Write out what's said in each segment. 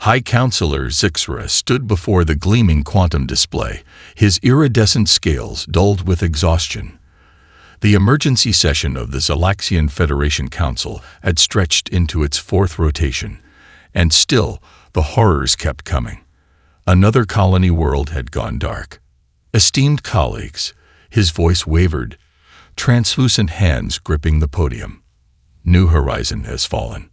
High Counselor Zixra stood before the gleaming quantum display, his iridescent scales dulled with exhaustion. The emergency session of the Zalaxian Federation Council had stretched into its fourth rotation, and still the horrors kept coming. Another colony world had gone dark. Esteemed colleagues, his voice wavered, translucent hands gripping the podium. New horizon has fallen.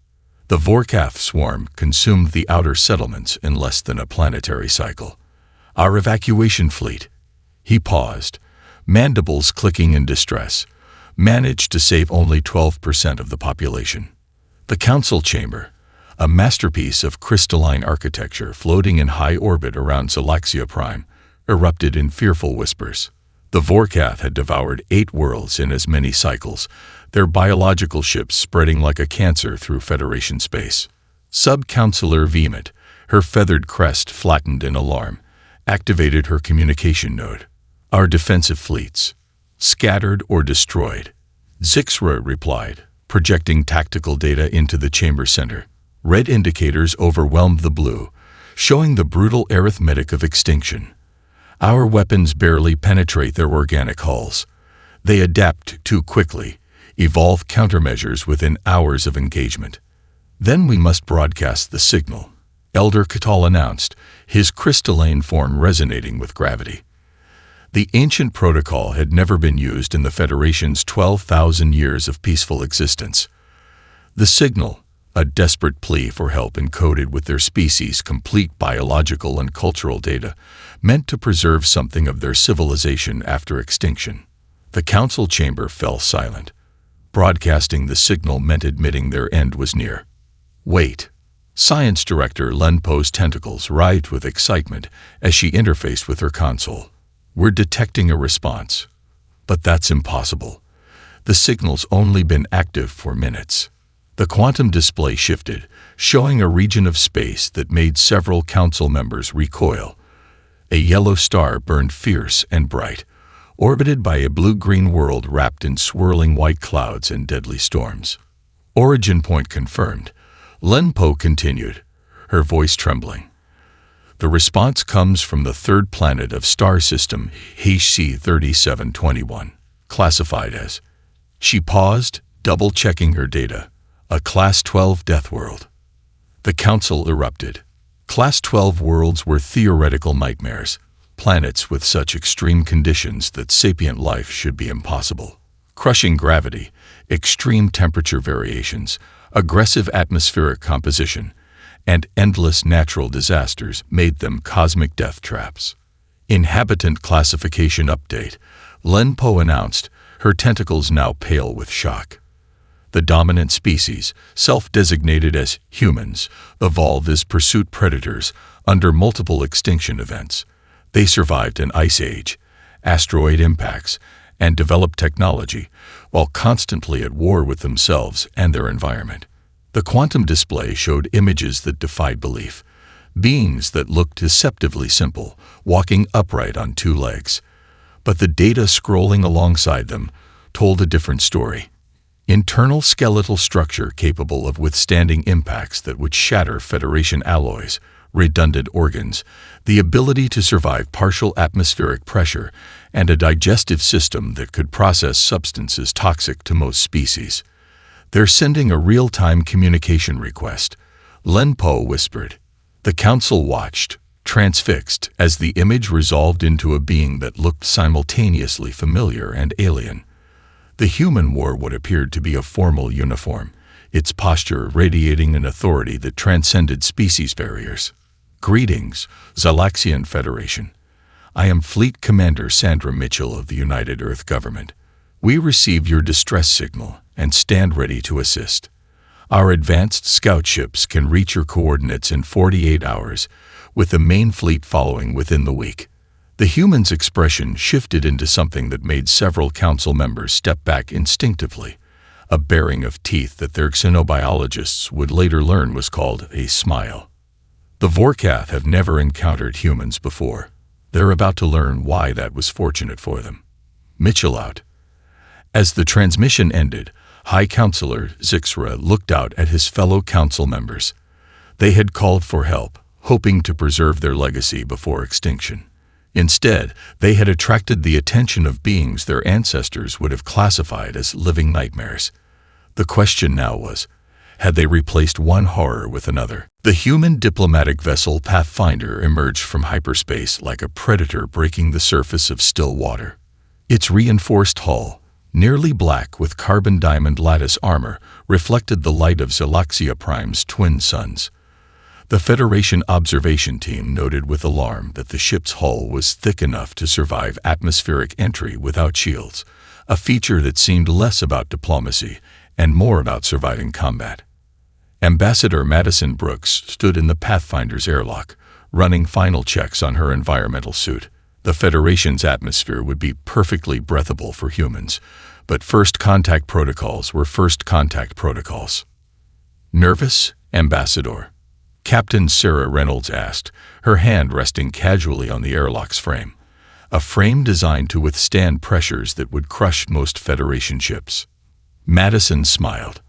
The Vorkath swarm consumed the outer settlements in less than a planetary cycle. Our evacuation fleet, he paused, mandibles clicking in distress, managed to save only 12% of the population. The council chamber, a masterpiece of crystalline architecture floating in high orbit around Zalaxia Prime, erupted in fearful whispers. The Vorkath had devoured 8 worlds in as many cycles, their biological ships spreading like a cancer through Federation space. Sub-Counselor Vehement, her feathered crest flattened in alarm, activated her communication node. Our defensive fleets, scattered or destroyed. Zixra replied, projecting tactical data into the chamber center. Red indicators overwhelmed the blue, showing the brutal arithmetic of extinction. Our weapons barely penetrate their organic hulls. They adapt too quickly, evolve countermeasures within hours of engagement. Then we must broadcast the signal, Elder Catal announced, his crystalline form resonating with gravity. The ancient protocol had never been used in the Federation's 12,000 years of peaceful existence. The signal, a desperate plea for help encoded with their species' complete biological and cultural data, meant to preserve something of their civilization after extinction. The council chamber fell silent. Broadcasting the signal meant admitting their end was near. Wait. Science Director Lenpo's tentacles writhed with excitement as she interfaced with her console. We're detecting a response. But that's impossible. The signal's only been active for minutes. The quantum display shifted, showing a region of space that made several council members recoil. A yellow star burned fierce and bright, orbited by a blue-green world wrapped in swirling white clouds and deadly storms. Origin point confirmed. Lenpo continued, her voice trembling. The response comes from the third planet of star system HC-3721, classified as. She paused, double-checking her data. A Class 12 death world. The council erupted. Class 12 worlds were theoretical nightmares, planets with such extreme conditions that sapient life should be impossible. Crushing gravity, extreme temperature variations, aggressive atmospheric composition, and endless natural disasters made them cosmic death traps. Inhabitant classification update, Lenpo announced, her tentacles now pale with shock. The dominant species, self-designated as humans, evolved as pursuit predators under multiple extinction events. They survived an ice age, asteroid impacts, and developed technology, while constantly at war with themselves and their environment. The quantum display showed images that defied belief, beings that looked deceptively simple, walking upright on 2 legs. But the data scrolling alongside them told a different story. Internal skeletal structure capable of withstanding impacts that would shatter Federation alloys, redundant organs, the ability to survive partial atmospheric pressure, and a digestive system that could process substances toxic to most species. They're sending a real-time communication request, Lenpo whispered. The council watched, transfixed, as the image resolved into a being that looked simultaneously familiar and alien. The human wore what appeared to be a formal uniform, its posture radiating an authority that transcended species barriers. Greetings, Zalaxian Federation. I am Fleet Commander Sandra Mitchell of the United Earth Government. We receive your distress signal and stand ready to assist. Our advanced scout ships can reach your coordinates in 48 hours, with the main fleet following within the week. The human's expression shifted into something that made several council members step back instinctively, a baring of teeth that their xenobiologists would later learn was called a smile. The Vorkath have never encountered humans before. They're about to learn why that was fortunate for them. Mitchell out. As the transmission ended, High Counselor Zixra looked out at his fellow council members. They had called for help, hoping to preserve their legacy before extinction. Instead, they had attracted the attention of beings their ancestors would have classified as living nightmares. The question now was, had they replaced one horror with another? The human diplomatic vessel Pathfinder emerged from hyperspace like a predator breaking the surface of still water. Its reinforced hull, nearly black with carbon diamond lattice armor, reflected the light of Xalaxia Prime's twin suns. The Federation observation team noted with alarm that the ship's hull was thick enough to survive atmospheric entry without shields, a feature that seemed less about diplomacy and more about surviving combat. Ambassador Madison Brooks stood in the Pathfinder's airlock, running final checks on her environmental suit. The Federation's atmosphere would be perfectly breathable for humans, but first contact protocols were first contact protocols. Nervous, Ambassador? Captain Sarah Reynolds asked, her hand resting casually on the airlock's frame, a frame designed to withstand pressures that would crush most Federation ships. Madison smiled.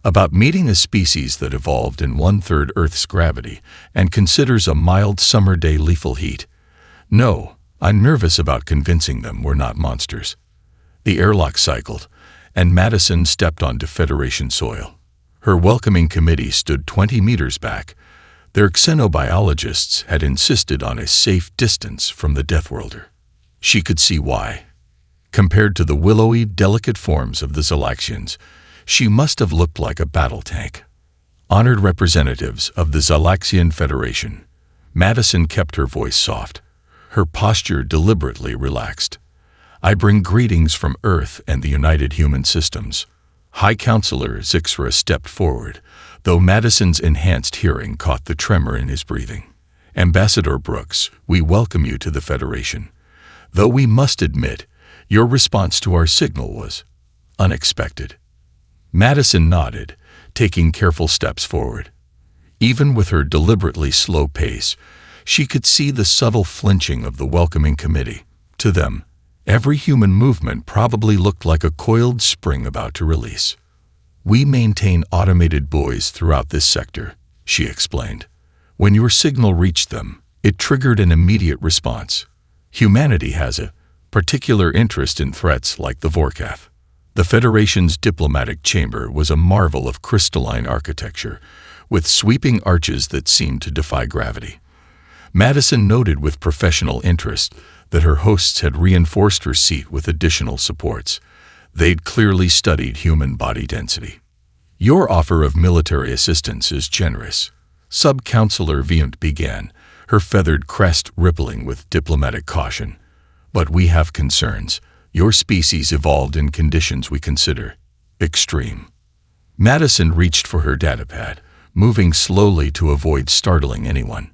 About meeting a species that evolved in 1/3 Earth's gravity and considers a mild summer day lethal heat. No, I'm nervous about convincing them we're not monsters. The airlock cycled, and Madison stepped onto Federation soil. Her welcoming committee stood 20 meters back. Their xenobiologists had insisted on a safe distance from the Deathworlder. She could see why. Compared to the willowy, delicate forms of the Xalaxians, she must have looked like a battle tank. Honored representatives of the Xalaxian Federation, Madison kept her voice soft, her posture deliberately relaxed. I bring greetings from Earth and the United Human Systems. High Counselor Zixra stepped forward, though Madison's enhanced hearing caught the tremor in his breathing. Ambassador Brooks, we welcome you to the Federation. Though we must admit, your response to our signal was unexpected. Madison nodded, taking careful steps forward. Even with her deliberately slow pace, she could see the subtle flinching of the welcoming committee. To them, every human movement probably looked like a coiled spring about to release. We maintain automated buoys throughout this sector, she explained. When your signal reached them, it triggered an immediate response. Humanity has a particular interest in threats like the Vorkath. The Federation's diplomatic chamber was a marvel of crystalline architecture, with sweeping arches that seemed to defy gravity. Madison noted with professional interest that her hosts had reinforced her seat with additional supports. They'd clearly studied human body density. Your offer of military assistance is generous, Sub-Counselor Viant began, her feathered crest rippling with diplomatic caution. But we have concerns. Your species evolved in conditions we consider extreme. Madison reached for her datapad, moving slowly to avoid startling anyone.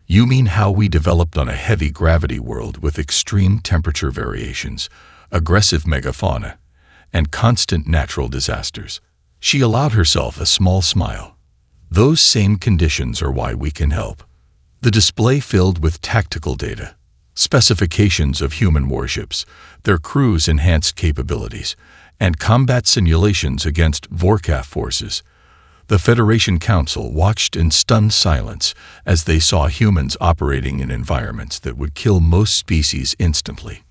You mean how we developed on a heavy gravity world with extreme temperature variations, aggressive megafauna, and constant natural disasters? She allowed herself a small smile. Those same conditions are why we can help. The display filled with tactical data, specifications of human warships, their crews' enhanced capabilities, and combat simulations against Vorkath forces. The Federation Council watched in stunned silence as they saw humans operating in environments that would kill most species instantly.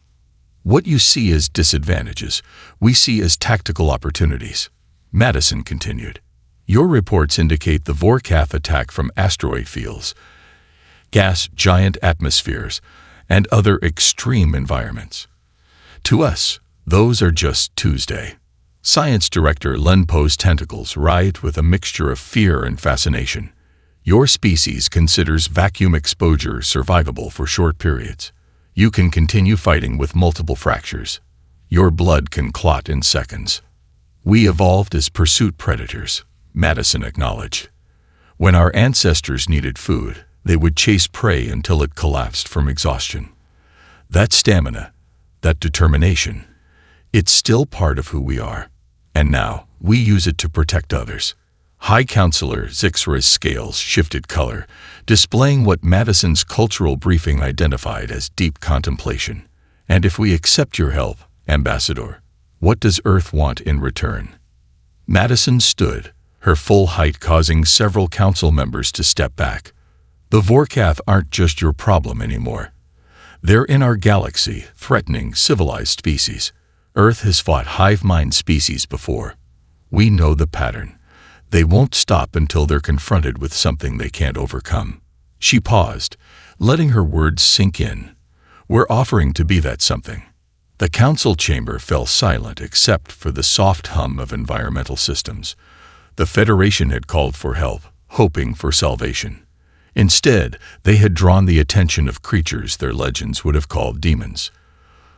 What you see as disadvantages, we see as tactical opportunities, Madison continued. Your reports indicate the Vorkath attack from asteroid fields, gas giant atmospheres, and other extreme environments. To us, those are just Tuesday. Science Director Len Poe's tentacles writhed with a mixture of fear and fascination. Your species considers vacuum exposure survivable for short periods. You can continue fighting with multiple fractures. Your blood can clot in seconds. We evolved as pursuit predators, Madison acknowledged. When our ancestors needed food, they would chase prey until it collapsed from exhaustion. That stamina, that determination, it's still part of who we are. And now, we use it to protect others. High Counselor Zixra's scales shifted color, displaying what Madison's cultural briefing identified as deep contemplation. And if we accept your help, Ambassador, what does Earth want in return? Madison stood, her full height causing several council members to step back. The Vorkath aren't just your problem anymore. They're in our galaxy, threatening civilized species. Earth has fought hive mind species before. We know the pattern. They won't stop until they're confronted with something they can't overcome. She paused, letting her words sink in. We're offering to be that something. The council chamber fell silent except for the soft hum of environmental systems. The Federation had called for help, hoping for salvation. Instead, they had drawn the attention of creatures their legends would have called demons.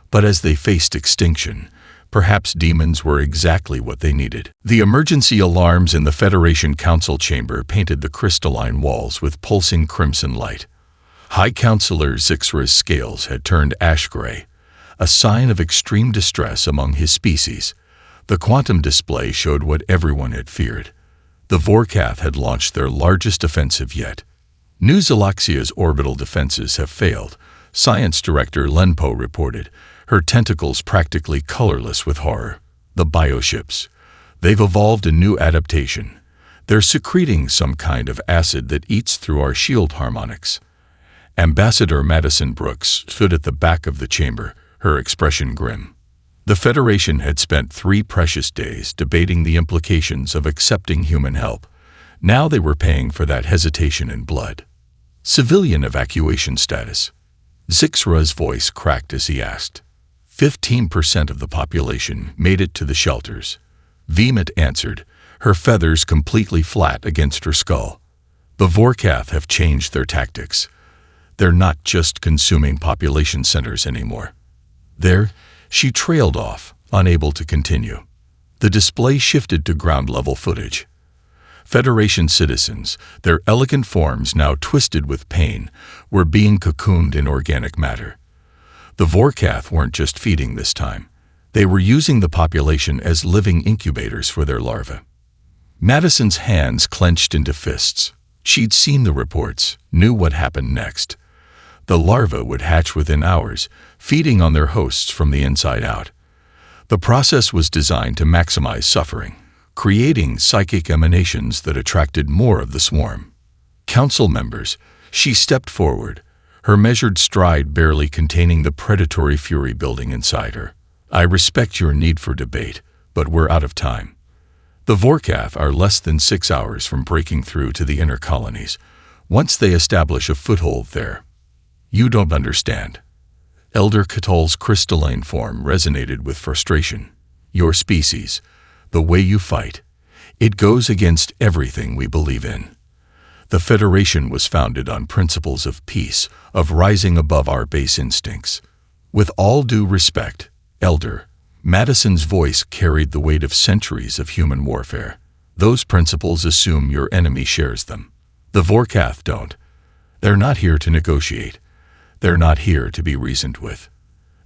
But as they faced extinction, perhaps demons were exactly what they needed. The emergency alarms in the Federation Council chamber painted the crystalline walls with pulsing crimson light. High Counselor Zixra's scales had turned ash-gray, a sign of extreme distress among his species. The quantum display showed what everyone had feared. The Vorkath had launched their largest offensive yet. New Zalaxia's orbital defenses have failed, Science Director Lenpo reported, her tentacles practically colorless with horror. The bioships. They've evolved a new adaptation. They're secreting some kind of acid that eats through our shield harmonics. Ambassador Madison Brooks stood at the back of the chamber, her expression grim. The Federation had spent 3 precious days debating the implications of accepting human help. Now they were paying for that hesitation in blood. Civilian evacuation status. Zixra's voice cracked as he asked. 15% of the population made it to the shelters. Vehement answered, her feathers completely flat against her skull. The Vorkath have changed their tactics. They're not just consuming population centers anymore. She trailed off, unable to continue. The display shifted to ground-level footage. Federation citizens, their elegant forms now twisted with pain, were being cocooned in organic matter. The Vorkath weren't just feeding this time. They were using the population as living incubators for their larvae. Madison's hands clenched into fists. She'd seen the reports, knew what happened next. The larvae would hatch within hours, feeding on their hosts from the inside out. The process was designed to maximize suffering, creating psychic emanations that attracted more of the swarm. Council members, she stepped forward, her measured stride barely containing the predatory fury building inside her. I respect your need for debate, but we're out of time. The Vorkath are less than 6 hours from breaking through to the inner colonies, once they establish a foothold there. You don't understand. Elder Catal's crystalline form resonated with frustration. Your species, the way you fight, it goes against everything we believe in. The Federation was founded on principles of peace, of rising above our base instincts. With all due respect, Elder, Madison's voice carried the weight of centuries of human warfare. Those principles assume your enemy shares them. The Vorkath don't. They're not here to negotiate. They're not here to be reasoned with.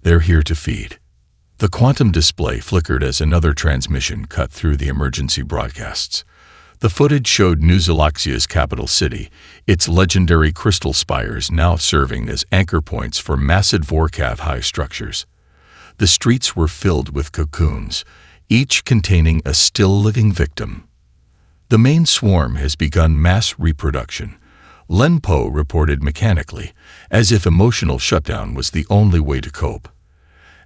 They're here to feed. The quantum display flickered as another transmission cut through the emergency broadcasts. The footage showed New Zalaxia's capital city, its legendary crystal spires now serving as anchor points for massive Vorkath high structures. The streets were filled with cocoons, each containing a still-living victim. The main swarm has begun mass reproduction, Lenpo reported mechanically, as if emotional shutdown was the only way to cope.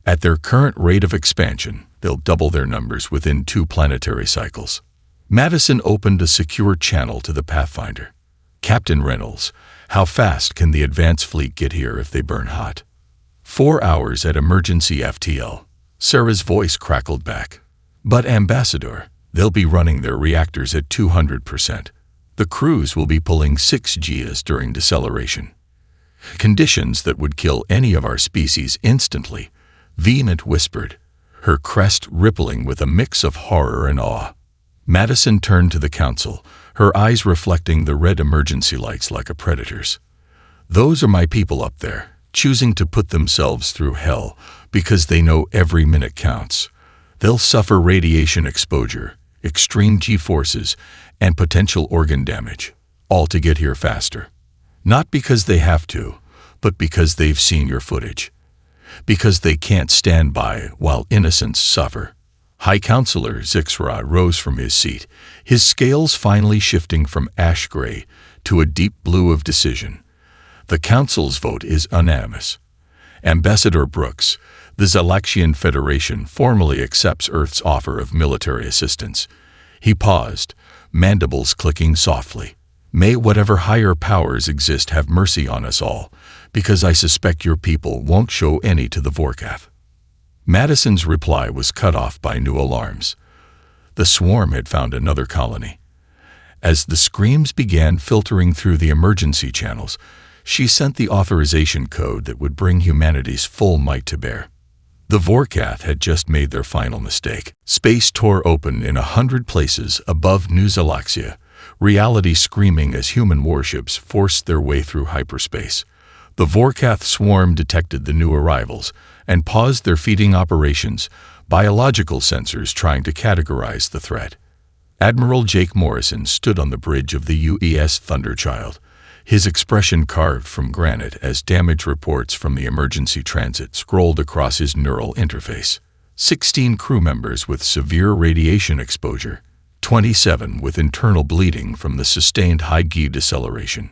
At their current rate of expansion, they'll double their numbers within 2 planetary cycles. Madison opened a secure channel to the Pathfinder. Captain Reynolds, how fast can the advance fleet get here if they burn hot? 4 hours at emergency FTL. Sarah's voice crackled back. But Ambassador, they'll be running their reactors at 200%. The crews will be pulling 6 Gias during deceleration. Conditions that would kill any of our species instantly, Vehement whispered, her crest rippling with a mix of horror and awe. Madison turned to the council, her eyes reflecting the red emergency lights like a predator's. Those are my people up there, choosing to put themselves through hell because they know every minute counts. They'll suffer radiation exposure, extreme G-forces, and potential organ damage, all to get here faster. Not because they have to, but because they've seen your footage. Because they can't stand by while innocents suffer. High Counselor Zixra rose from his seat, his scales finally shifting from ash gray to a deep blue of decision. The Council's vote is unanimous. Ambassador Brooks, the Xalaxian Federation formally accepts Earth's offer of military assistance. He paused, mandibles clicking softly. May whatever higher powers exist have mercy on us all, because I suspect your people won't show any to the Vorkath. Madison's reply was cut off by new alarms. The swarm had found another colony. As the screams began filtering through the emergency channels, she sent the authorization code that would bring humanity's full might to bear. The Vorkath had just made their final mistake. Space tore open in 100 places above New Xalaxia, reality screaming as human warships forced their way through hyperspace. The Vorkath swarm detected the new arrivals and paused their feeding operations, biological sensors trying to categorize the threat. Admiral Jake Morrison stood on the bridge of the UES Thunderchild, his expression carved from granite as damage reports from the emergency transit scrolled across his neural interface. 16 crew members with severe radiation exposure, 27 with internal bleeding from the sustained high-G deceleration.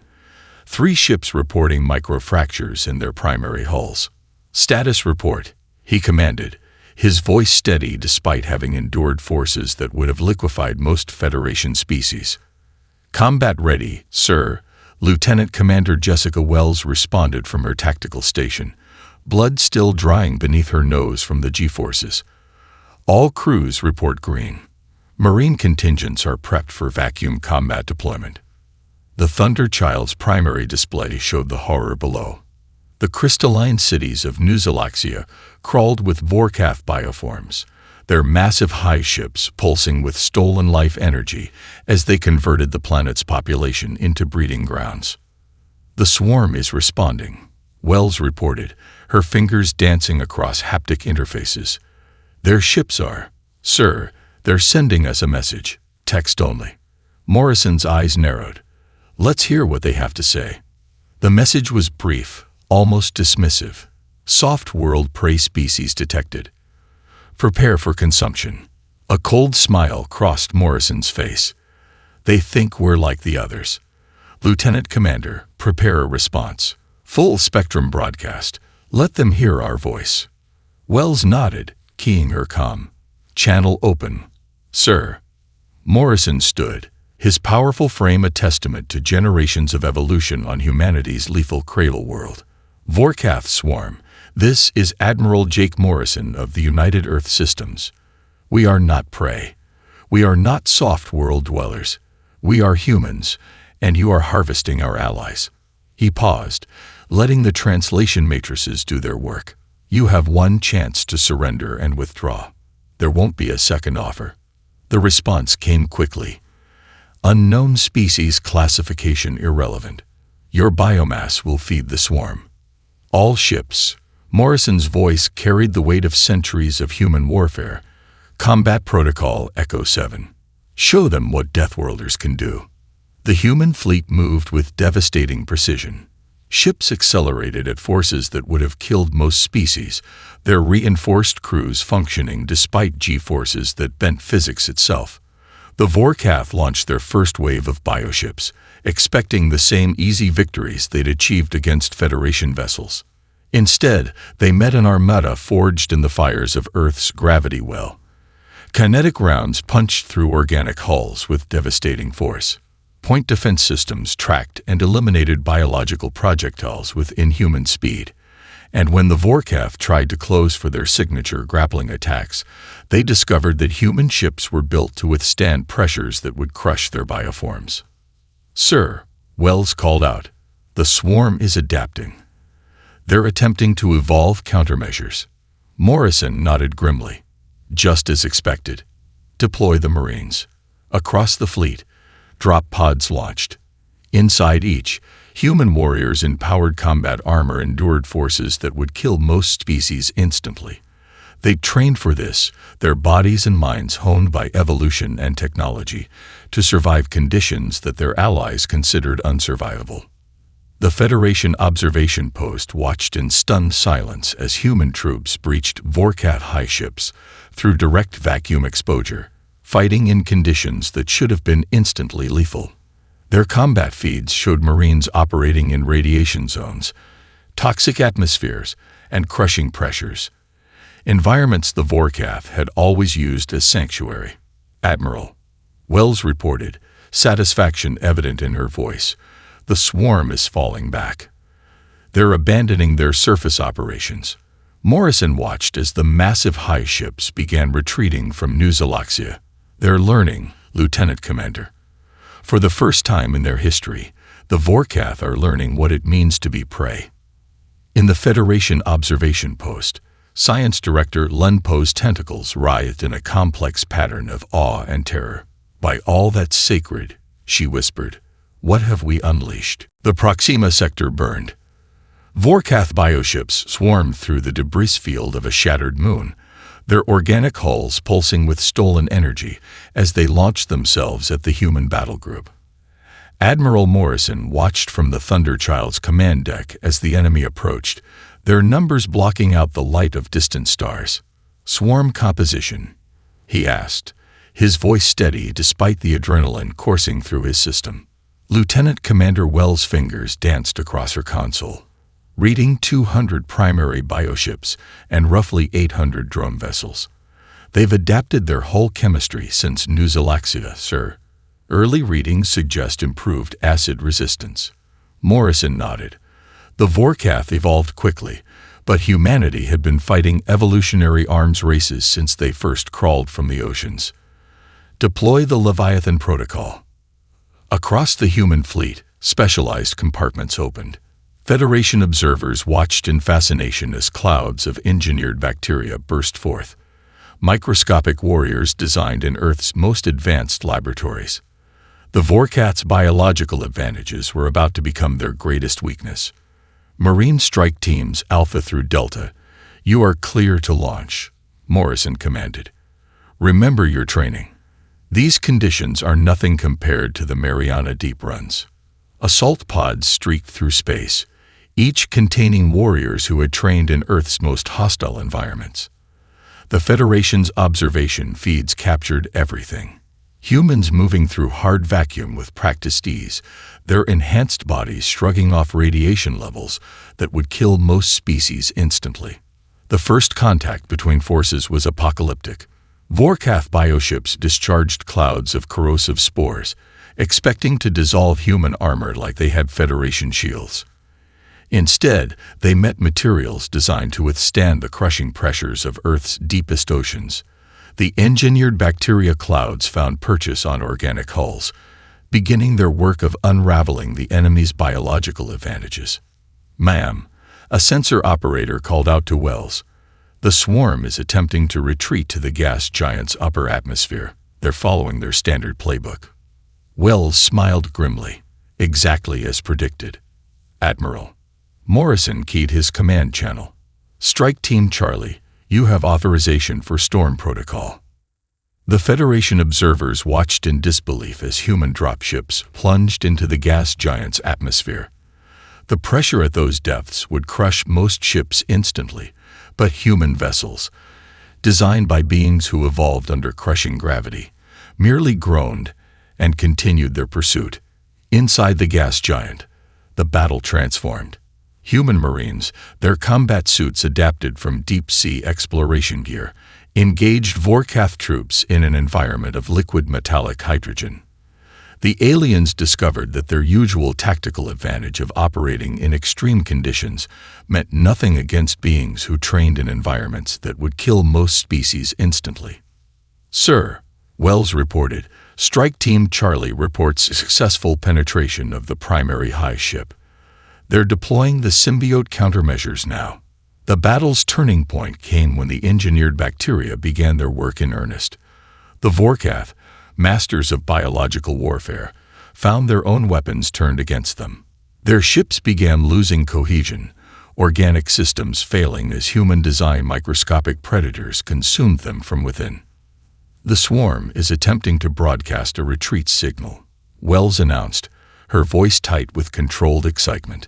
3 ships reporting microfractures in their primary hulls. Status report, he commanded, his voice steady despite having endured forces that would have liquefied most Federation species. Combat ready, sir, Lieutenant Commander Jessica Wells responded from her tactical station, blood still drying beneath her nose from the G-forces. All crews report green. Marine contingents are prepped for vacuum combat deployment. The Thunderchild's primary display showed the horror below. The crystalline cities of New Xalaxia crawled with Vorkath bioforms, their massive hive ships pulsing with stolen life energy as they converted the planet's population into breeding grounds. The swarm is responding, Wells reported, her fingers dancing across haptic interfaces. Their ships are, sir, they're sending us a message, text only. Morrison's eyes narrowed. Let's hear what they have to say. The message was brief, almost dismissive. Soft world prey species detected. Prepare for consumption. A cold smile crossed Morrison's face. They think we're like the others. Lieutenant Commander, prepare a response. Full spectrum broadcast. Let them hear our voice. Wells nodded, keying her comm. Channel open. Sir. Morrison stood, his powerful frame a testament to generations of evolution on humanity's lethal cradle world. Vorkath swarm. This is Admiral Jake Morrison of the United Earth Systems. We are not prey. We are not soft world dwellers. We are humans, and you are harvesting our allies. He paused, letting the translation matrices do their work. You have one chance to surrender and withdraw. There won't be a second offer. The response came quickly. Unknown species classification irrelevant. Your biomass will feed the swarm. All ships. Morrison's voice carried the weight of centuries of human warfare. Combat Protocol Echo 7. Show them what Deathworlders can do. The human fleet moved with devastating precision. Ships accelerated at forces that would have killed most species, their reinforced crews functioning despite G-forces that bent physics itself. The Vorkath launched their first wave of bioships, expecting the same easy victories they'd achieved against Federation vessels. Instead, they met an armada forged in the fires of Earth's gravity well. Kinetic rounds punched through organic hulls with devastating force. Point defense systems tracked and eliminated biological projectiles with inhuman speed. And when the Vorkath tried to close for their signature grappling attacks, they discovered that human ships were built to withstand pressures that would crush their bioforms. Sir, Wells called out, the swarm is adapting. They're attempting to evolve countermeasures. Morrison nodded grimly. Just as expected. Deploy the Marines. Across the fleet, drop pods launched. Inside each, human warriors in powered combat armor endured forces that would kill most species instantly. They'd trained for this, their bodies and minds honed by evolution and technology, to survive conditions that their allies considered unsurvivable. The Federation observation post watched in stunned silence as human troops breached Vorkath high ships through direct vacuum exposure, fighting in conditions that should have been instantly lethal. Their combat feeds showed Marines operating in radiation zones, toxic atmospheres, and crushing pressures. Environments the Vorkath had always used as sanctuary. "Admiral," Wells reported, satisfaction evident in her voice, "the swarm is falling back. They're abandoning their surface operations." Morrison watched as the massive high ships began retreating from New Zalaxia. "They're learning, Lieutenant Commander. For the first time in their history, the Vorkath are learning what it means to be prey." In the Federation observation post, Science Director Lunpo's tentacles writhed in a complex pattern of awe and terror. "By all that's sacred," she whispered, "what have we unleashed?" The Proxima sector burned. Vorkath bioships swarmed through the debris field of a shattered moon, their organic hulls pulsing with stolen energy as they launched themselves at the human battle group. Admiral Morrison watched from the Thunderchild's command deck as the enemy approached, their numbers blocking out the light of distant stars. "Swarm composition?" he asked, his voice steady despite the adrenaline coursing through his system. Lieutenant Commander Wells' fingers danced across her console. "Reading 200 primary bioships and roughly 800 drone vessels. They've adapted their whole chemistry since New Zalaxia, sir. Early readings suggest improved acid resistance." Morrison nodded. The Vorkath evolved quickly, but humanity had been fighting evolutionary arms races since they first crawled from the oceans. "Deploy the Leviathan Protocol." Across the human fleet, specialized compartments opened. Federation observers watched in fascination as clouds of engineered bacteria burst forth, microscopic warriors designed in Earth's most advanced laboratories. The Vorkath's biological advantages were about to become their greatest weakness. "Marine strike teams Alpha through Delta, you are clear to launch," Morrison commanded. "Remember your training. These conditions are nothing compared to the Mariana deep runs." Assault pods streaked through space, each containing warriors who had trained in Earth's most hostile environments. The Federation's observation feeds captured everything. Humans moving through hard vacuum with practiced ease, their enhanced bodies shrugging off radiation levels that would kill most species instantly. The first contact between forces was apocalyptic. Vorkath bioships discharged clouds of corrosive spores, expecting to dissolve human armor like they had Federation shields. Instead, they met materials designed to withstand the crushing pressures of Earth's deepest oceans. The engineered bacteria clouds found purchase on organic hulls, beginning their work of unraveling the enemy's biological advantages. "Ma'am," a sensor operator called out to Wells, "the swarm is attempting to retreat to the gas giant's upper atmosphere. They're following their standard playbook." Wells smiled grimly, exactly as predicted. "Admiral." Morrison keyed his command channel. "Strike Team Charlie, you have authorization for Storm Protocol." The Federation observers watched in disbelief as human dropships plunged into the gas giant's atmosphere. The pressure at those depths would crush most ships instantly, but human vessels, designed by beings who evolved under crushing gravity, merely groaned and continued their pursuit. Inside the gas giant, the battle transformed. Human Marines, their combat suits adapted from deep-sea exploration gear, engaged Vorkath troops in an environment of liquid metallic hydrogen. The aliens discovered that their usual tactical advantage of operating in extreme conditions meant nothing against beings who trained in environments that would kill most species instantly. "Sir," Wells reported, "Strike Team Charlie reports successful penetration of the primary high ship. They're deploying the symbiote countermeasures now." The battle's turning point came when the engineered bacteria began their work in earnest. The Vorkath, masters of biological warfare, found their own weapons turned against them. Their ships began losing cohesion, organic systems failing as human-designed microscopic predators consumed them from within. "The swarm is attempting to broadcast a retreat signal," Wells announced, her voice tight with controlled excitement,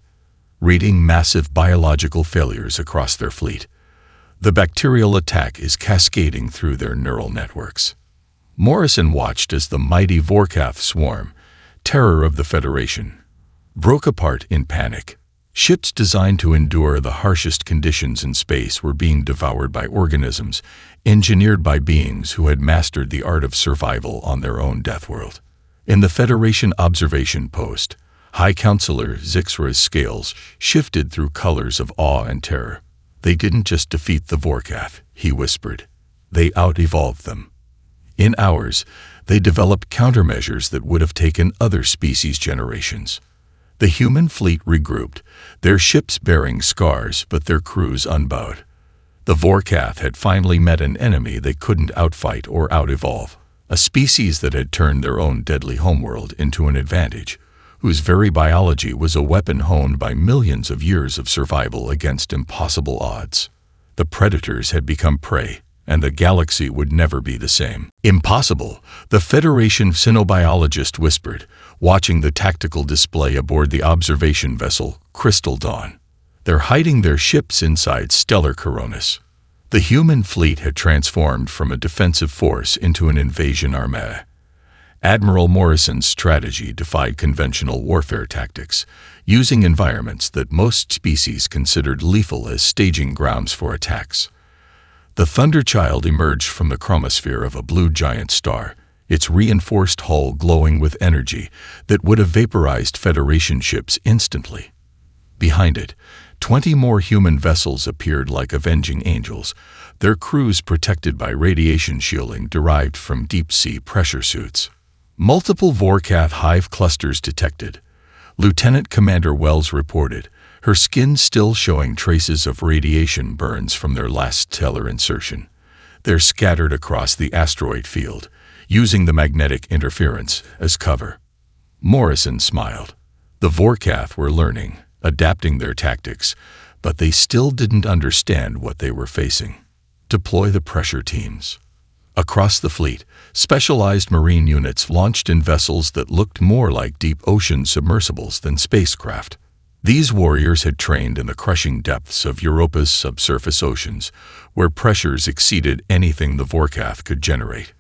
reading massive biological failures across their fleet. The bacterial attack is cascading through their neural networks. Morrison watched as the mighty Vorkath swarm, terror of the Federation, broke apart in panic. Ships designed to endure the harshest conditions in space were being devoured by organisms engineered by beings who had mastered the art of survival on their own Deathworld. In the Federation observation post, High Counselor Zixra's scales shifted through colors of awe and terror. They didn't just defeat the Vorkath, he whispered. They out-evolved them. In hours, they developed countermeasures that would have taken other species generations. The human fleet regrouped, their ships bearing scars but their crews unbowed. The Vorkath had finally met an enemy they couldn't outfight or out-evolve, a species that had turned their own deadly homeworld into an advantage, whose very biology was a weapon honed by millions of years of survival against impossible odds. The predators had become prey, and the galaxy would never be the same. Impossible, the Federation cynobiologist whispered, watching the tactical display aboard the observation vessel, Crystal Dawn. They're hiding their ships inside stellar coronas. The human fleet had transformed from a defensive force into an invasion armada. Admiral Morrison's strategy defied conventional warfare tactics, using environments that most species considered lethal as staging grounds for attacks. The Thunderchild emerged from the chromosphere of a blue giant star, its reinforced hull glowing with energy that would have vaporized Federation ships instantly. Behind it, 20 more human vessels appeared like avenging angels, their crews protected by radiation shielding derived from deep-sea pressure suits. Multiple Vorkath hive clusters detected. Lieutenant Commander Wells reported, her skin still showing traces of radiation burns from their last stellar insertion. They're scattered across the asteroid field, using the magnetic interference as cover. Morrison smiled. The Vorkath were learning, adapting their tactics, but they still didn't understand what they were facing. Deploy the pressure teams. Across the fleet, specialized marine units launched in vessels that looked more like deep ocean submersibles than spacecraft. These warriors had trained in the crushing depths of Europa's subsurface oceans, where pressures exceeded anything the Vorkath could generate.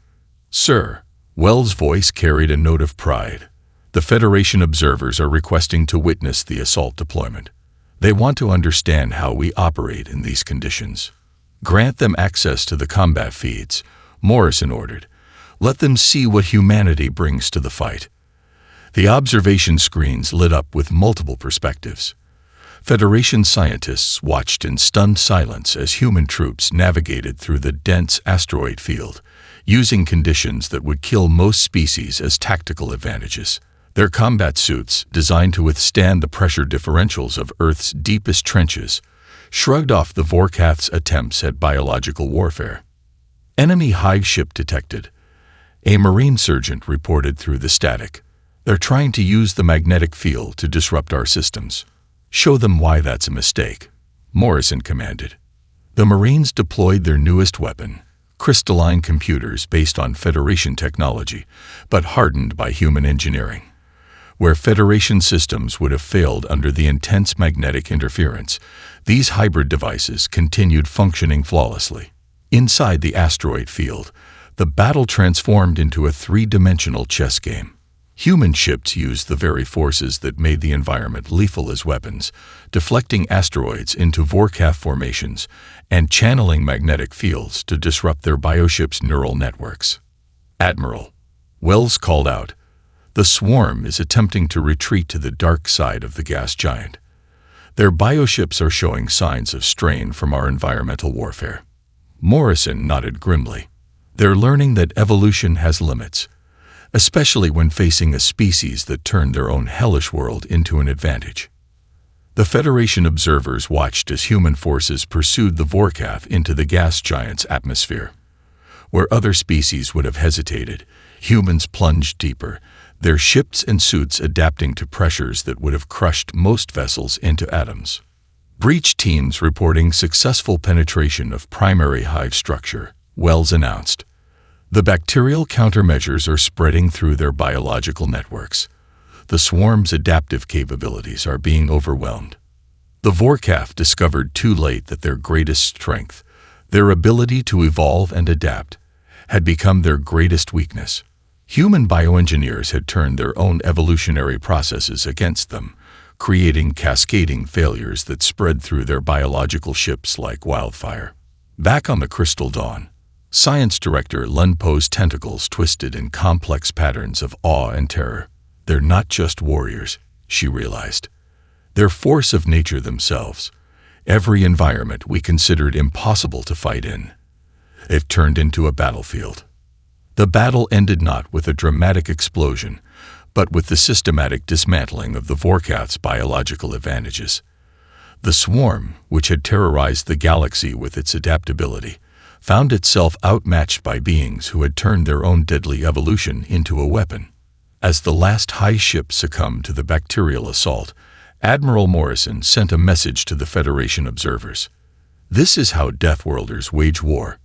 Sir, Wells' voice carried a note of pride. The Federation observers are requesting to witness the assault deployment. They want to understand how we operate in these conditions. Grant them access to the combat feeds, Morrison ordered. Let them see what humanity brings to the fight. The observation screens lit up with multiple perspectives. Federation scientists watched in stunned silence as human troops navigated through the dense asteroid field, using conditions that would kill most species as tactical advantages. Their combat suits, designed to withstand the pressure differentials of Earth's deepest trenches, shrugged off the Vorkath's attempts at biological warfare. Enemy hive ship detected. A marine sergeant reported through the static. They're trying to use the magnetic field to disrupt our systems. Show them why that's a mistake, Morrison commanded. The Marines deployed their newest weapon, crystalline computers based on Federation technology, but hardened by human engineering. Where Federation systems would have failed under the intense magnetic interference, these hybrid devices continued functioning flawlessly. Inside the asteroid field, the battle transformed into a three-dimensional chess game. Human ships used the very forces that made the environment lethal as weapons, deflecting asteroids into Vorkath formations and channeling magnetic fields to disrupt their bioships' neural networks. Admiral, Wells called out, the swarm is attempting to retreat to the dark side of the gas giant. Their bioships are showing signs of strain from our environmental warfare. Morrison nodded grimly. They're learning that evolution has limits, especially when facing a species that turned their own hellish world into an advantage. The Federation observers watched as human forces pursued the Vorkath into the gas giant's atmosphere. Where other species would have hesitated, humans plunged deeper, their ships and suits adapting to pressures that would have crushed most vessels into atoms. Breach teams reporting successful penetration of primary hive structure, Wells announced. The bacterial countermeasures are spreading through their biological networks. the swarm's adaptive capabilities are being overwhelmed. The Vorkath discovered too late that their greatest strength, their ability to evolve and adapt, had become their greatest weakness. Human bioengineers had turned their own evolutionary processes against them, creating cascading failures that spread through their biological ships like wildfire. Back on the Crystal Dawn, Science Director Lun Po's tentacles twisted in complex patterns of awe and terror. They're not just warriors, she realized. They're force of nature themselves. Every environment we considered impossible to fight in, it turned into a battlefield. The battle ended not with a dramatic explosion, but with the systematic dismantling of the Vorkath's biological advantages. The swarm, which had terrorized the galaxy with its adaptability, found itself outmatched by beings who had turned their own deadly evolution into a weapon. As the last high ship succumbed to the bacterial assault, Admiral Morrison sent a message to the Federation observers. This is how Deathworlders wage war,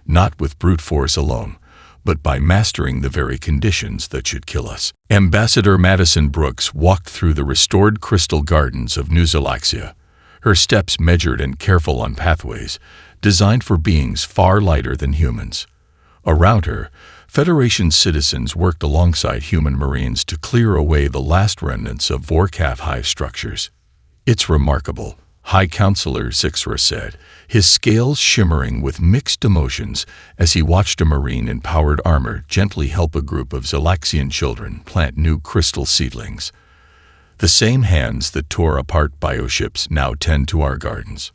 not with brute force alone, but by mastering the very conditions that should kill us. Ambassador Madison Brooks walked through the restored crystal gardens of New Zalaxia, her steps measured and careful on pathways designed for beings far lighter than humans. Around her, Federation citizens worked alongside human Marines to clear away the last remnants of Vorkath hive structures. It's remarkable, High Counselor Zixra said, his scales shimmering with mixed emotions as he watched a Marine in powered armor gently help a group of Zalaxian children plant new crystal seedlings. The same hands that tore apart bioships now tend to our gardens.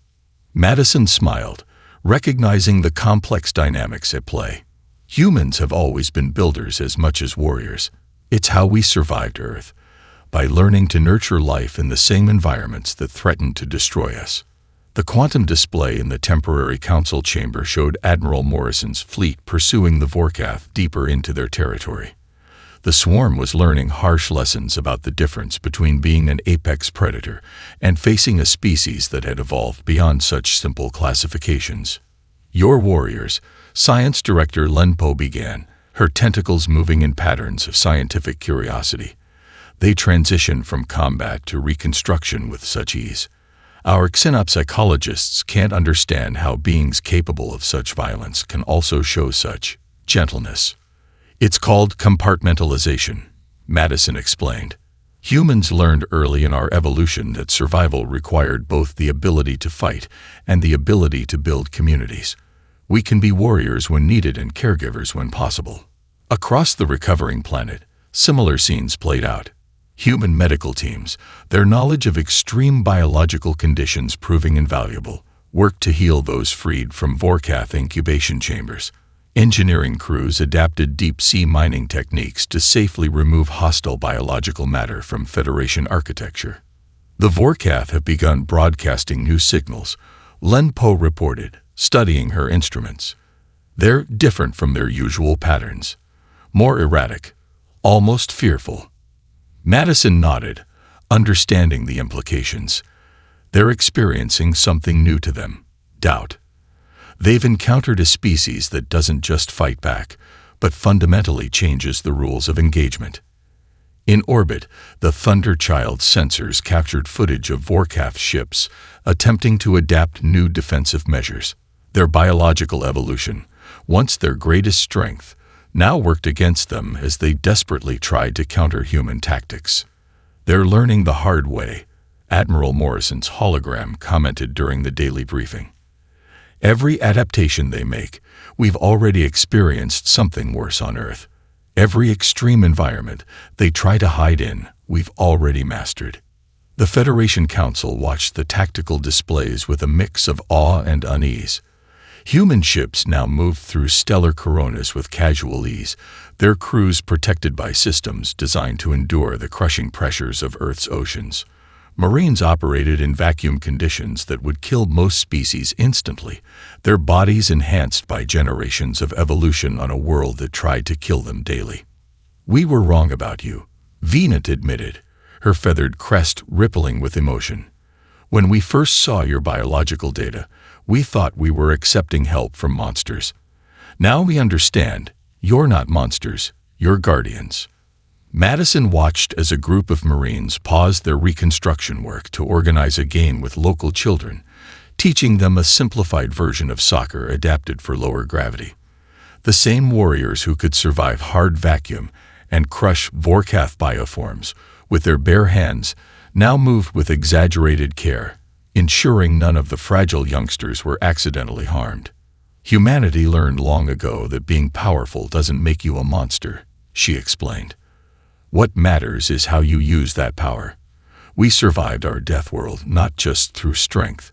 Madison smiled, recognizing the complex dynamics at play. Humans have always been builders as much as warriors. It's how we survived Earth, by learning to nurture life in the same environments that threatened to destroy us. The quantum display in the temporary council chamber showed Admiral Morrison's fleet pursuing the Vorkath deeper into their territory. The swarm was learning harsh lessons about the difference between being an apex predator and facing a species that had evolved beyond such simple classifications. Your warriors, Science Director Lun Po began, her tentacles moving in patterns of scientific curiosity. They transitioned from combat to reconstruction with such ease. Our xenopsychologists can't understand how beings capable of such violence can also show such gentleness. It's called compartmentalization, Madison explained. Humans learned early in our evolution that survival required both the ability to fight and the ability to build communities. We can be warriors when needed and caregivers when possible. Across the recovering planet, similar scenes played out. Human medical teams, their knowledge of extreme biological conditions proving invaluable, worked to heal those freed from Vorkath incubation chambers. Engineering crews adapted deep-sea mining techniques to safely remove hostile biological matter from Federation architecture. The Vorkath have begun broadcasting new signals, Lun Po reported, studying her instruments. They're different from their usual patterns, more erratic, almost fearful. Madison nodded, understanding the implications. They're experiencing something new to them, doubt. They've encountered a species that doesn't just fight back, but fundamentally changes the rules of engagement. In orbit, the Thunderchild sensors captured footage of Vorkath ships attempting to adapt new defensive measures. Their biological evolution, once their greatest strength, now worked against them as they desperately tried to counter human tactics. They're learning the hard way, Admiral Morrison's hologram commented during the daily briefing. Every adaptation they make, we've already experienced something worse on Earth. Every extreme environment they try to hide in, we've already mastered. The Federation Council watched the tactical displays with a mix of awe and unease. Human ships now moved through stellar coronas with casual ease, their crews protected by systems designed to endure the crushing pressures of Earth's oceans. Marines operated in vacuum conditions that would kill most species instantly, their bodies enhanced by generations of evolution on a world that tried to kill them daily. We were wrong about you, Venant admitted, her feathered crest rippling with emotion. When we first saw your biological data, we thought we were accepting help from monsters. Now we understand, you're not monsters, you're guardians. Madison watched as a group of Marines paused their reconstruction work to organize a game with local children, teaching them a simplified version of soccer adapted for lower gravity. The same warriors who could survive hard vacuum and crush Vorkath bioforms with their bare hands now moved with exaggerated care, ensuring none of the fragile youngsters were accidentally harmed. Humanity learned long ago that being powerful doesn't make you a monster, she explained. What matters is how you use that power. We survived our death world not just through strength,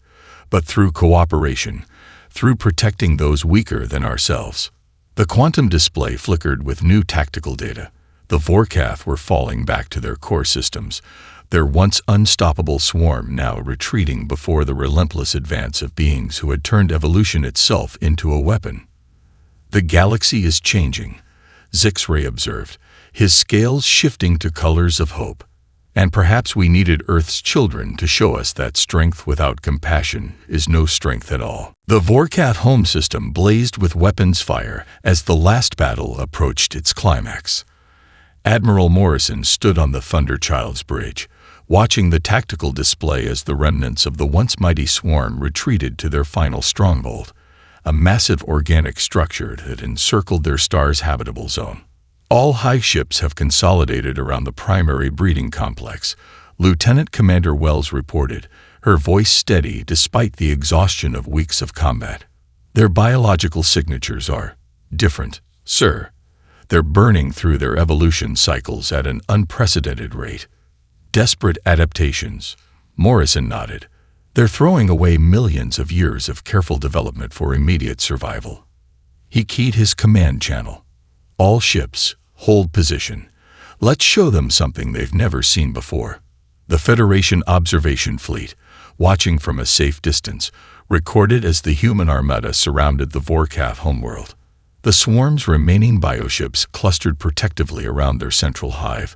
but through cooperation, through protecting those weaker than ourselves. The quantum display flickered with new tactical data. The Vorkath were falling back to their core systems, their once unstoppable swarm now retreating before the relentless advance of beings who had turned evolution itself into a weapon. The galaxy is changing, Zixray observed, his scales shifting to colors of hope. And perhaps we needed Earth's children to show us that strength without compassion is no strength at all. The Vorkath home system blazed with weapons fire as the last battle approached its climax. Admiral Morrison stood on the Thunderchild's bridge, watching the tactical display as the remnants of the once mighty swarm retreated to their final stronghold, a massive organic structure that encircled their star's habitable zone. All hive ships have consolidated around the primary breeding complex, Lieutenant Commander Wells reported, her voice steady despite the exhaustion of weeks of combat. Their biological signatures are different, sir. They're burning through their evolution cycles at an unprecedented rate. Desperate adaptations, Morrison nodded. They're throwing away millions of years of careful development for immediate survival. He keyed his command channel. All ships, hold position. Let's show them something they've never seen before. The Federation observation fleet, watching from a safe distance, recorded as the human armada surrounded the Vorkath homeworld. The swarm's remaining bioships clustered protectively around their central hive,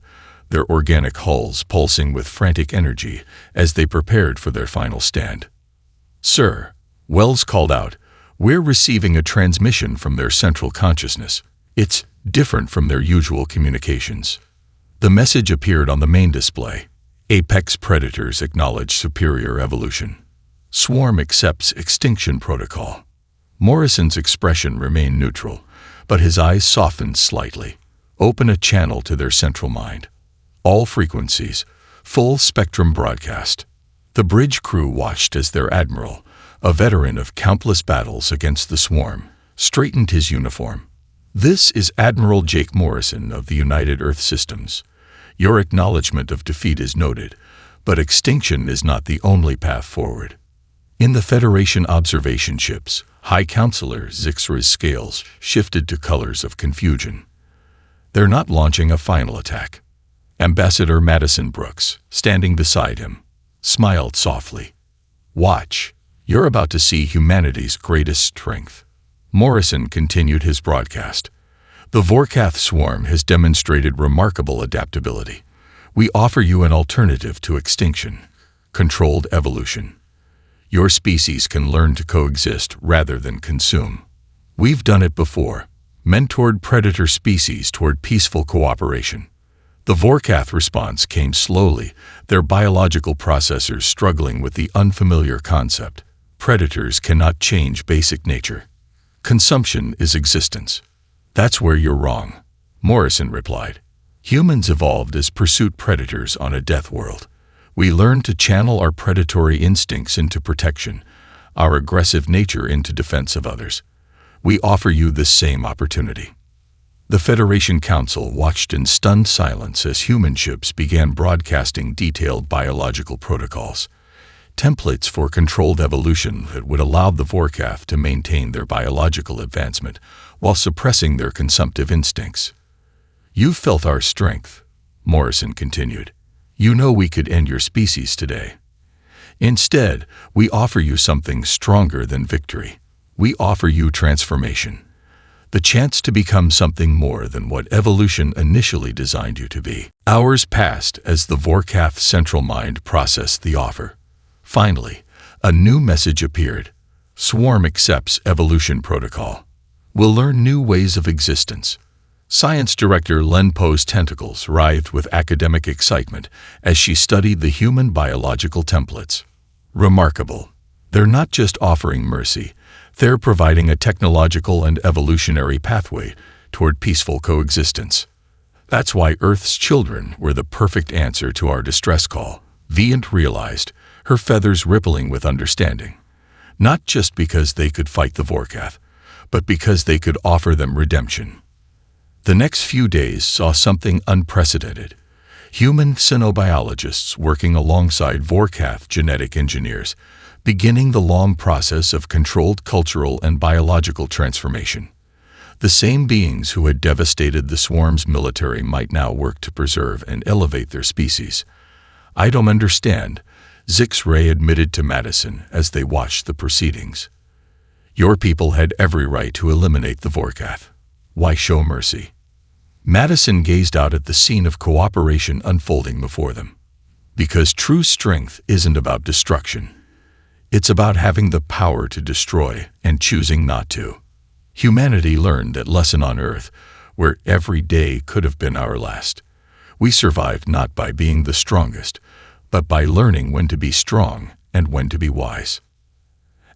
their organic hulls pulsing with frantic energy as they prepared for their final stand. Sir, Wells called out, we're receiving a transmission from their central consciousness. It's different from their usual communications. The message appeared on the main display. Apex predators acknowledge superior evolution. Swarm accepts extinction protocol. Morrison's expression remained neutral, but his eyes softened slightly. Open a channel to their central mind. All frequencies, full spectrum broadcast. The bridge crew watched as their admiral, a veteran of countless battles against the swarm, straightened his uniform. This is Admiral Jake Morrison of the United Earth Systems. Your acknowledgement of defeat is noted, but extinction is not the only path forward. In the Federation observation ships, High Counselor Zixray's scales shifted to colors of confusion. They're not launching a final attack. Ambassador Madison Brooks, standing beside him, smiled softly. Watch, you're about to see humanity's greatest strength. Morrison continued his broadcast. The Vorkath swarm has demonstrated remarkable adaptability. We offer you an alternative to extinction, controlled evolution. Your species can learn to coexist rather than consume. We've done it before, mentored predator species toward peaceful cooperation. The Vorkath response came slowly, their biological processors struggling with the unfamiliar concept. Predators cannot change basic nature. Consumption is existence. That's where you're wrong, Morrison replied. Humans evolved as pursuit predators on a death world. We learned to channel our predatory instincts into protection, our aggressive nature into defense of others. We offer you this same opportunity. The Federation Council watched in stunned silence as human ships began broadcasting detailed biological protocols, templates for controlled evolution that would allow the Vorkath to maintain their biological advancement while suppressing their consumptive instincts. You've felt our strength, Morrison continued. You know we could end your species today. Instead, we offer you something stronger than victory. We offer you transformation. The chance to become something more than what evolution initially designed you to be. Hours passed as the Vorkath central mind processed the offer. Finally, a new message appeared. Swarm accepts evolution protocol. We'll learn new ways of existence. Science director Len Poe's tentacles writhed with academic excitement as she studied the human biological templates. Remarkable. They're not just offering mercy, they're providing a technological and evolutionary pathway toward peaceful coexistence. That's why Earth's children were the perfect answer to our distress call, Viant realized, her feathers rippling with understanding. Not just because they could fight the Vorkath, but because they could offer them redemption. The next few days saw something unprecedented. Human xenobiologists working alongside Vorkath genetic engineers, beginning the long process of controlled cultural and biological transformation. The same beings who had devastated the swarm's military might now work to preserve and elevate their species. "I don't understand," Zix-Ray admitted to Madison as they watched the proceedings. "Your people had every right to eliminate the Vorkath. Why show mercy?" Madison gazed out at the scene of cooperation unfolding before them. Because true strength isn't about destruction. It's about having the power to destroy and choosing not to. Humanity learned that lesson on Earth, where every day could have been our last. We survived not by being the strongest, but by learning when to be strong and when to be wise.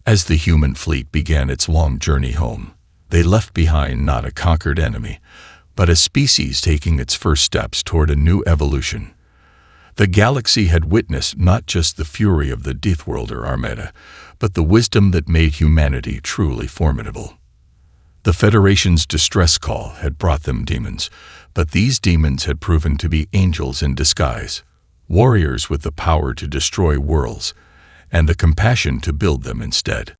As the human fleet began its long journey home, they left behind not a conquered enemy, but a species taking its first steps toward a new evolution. The galaxy had witnessed not just the fury of the Deathworlder Armada, but the wisdom that made humanity truly formidable. The Federation's distress call had brought them demons, but these demons had proven to be angels in disguise, warriors with the power to destroy worlds, and the compassion to build them instead.